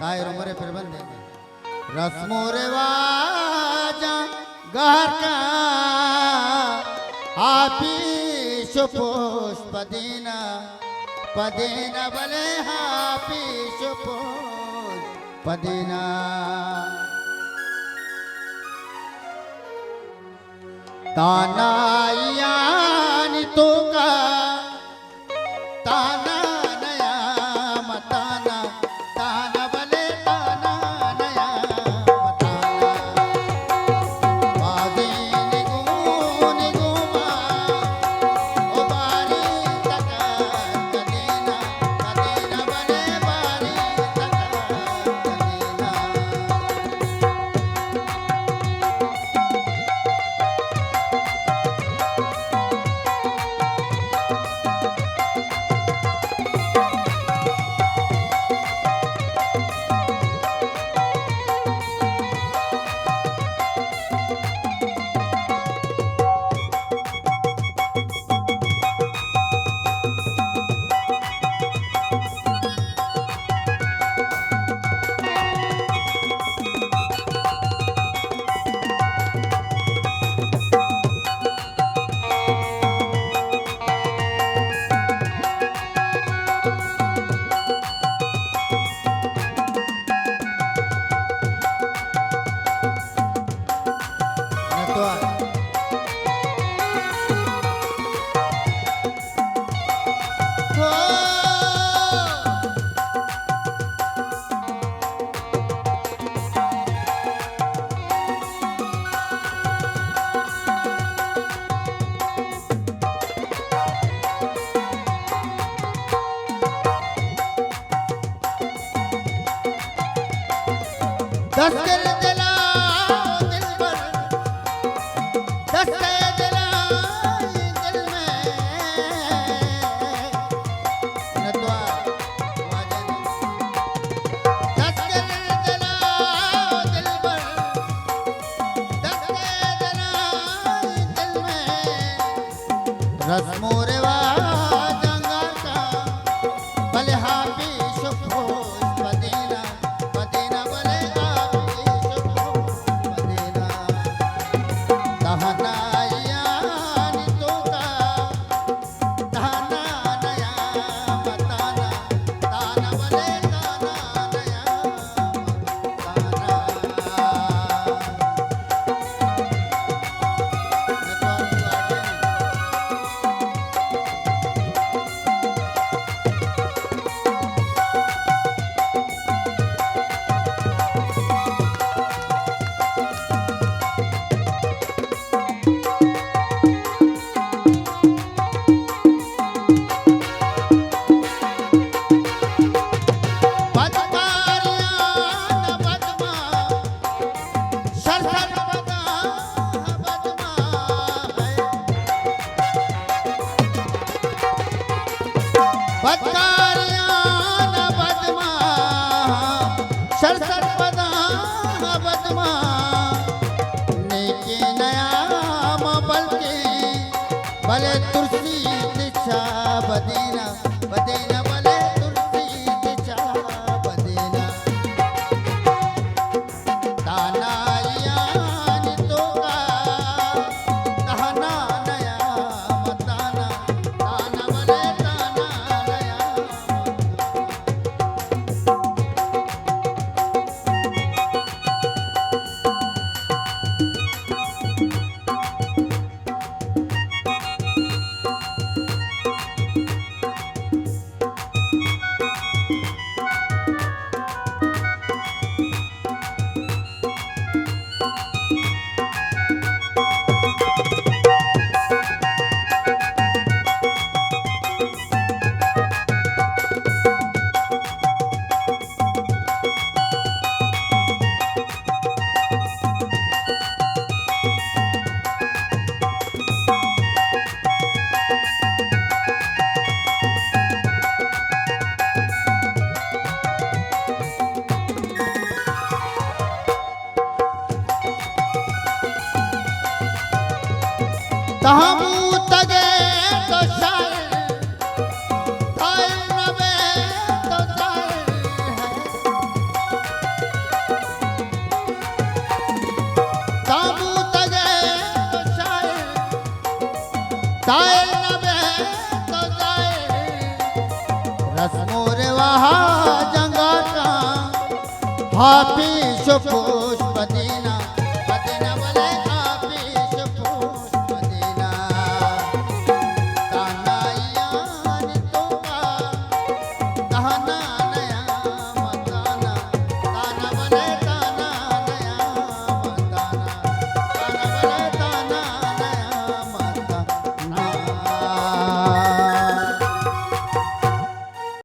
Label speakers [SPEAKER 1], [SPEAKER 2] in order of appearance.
[SPEAKER 1] दायर उम्र प्रबंध रस्मो रिवाजा घर का आपी सुपुष पदीना पदीना भले हापी सुपुष पदीना ताना यानी तो का ताना नया मताना ताना भले ताना नया मताना बागी निगू निगूमा ओ बारी तका कदीना कदीना भले बारी तका कदीना दस दिल दिला दिल पर दस दिला दिल में नतवा वाजन दस दिल दिला दिल पर दस दिला दिल में रस्मो रिवाज अंगार का भले हापी सुपुष पदीना पदीना भले सरसर पदा बदमा नेके नया बल्कि भले तुलसी दिशा बदीना बदीना भले तुलसी दिशा बदीना ताना यानी तो का ताना नया मताना ताना भले ताना नया तहमू तगे तो शायर आए नवे तो शायर है साहिल नबे तो साहिल रस्मो रिवाज जंगाटा हाफी शुक्र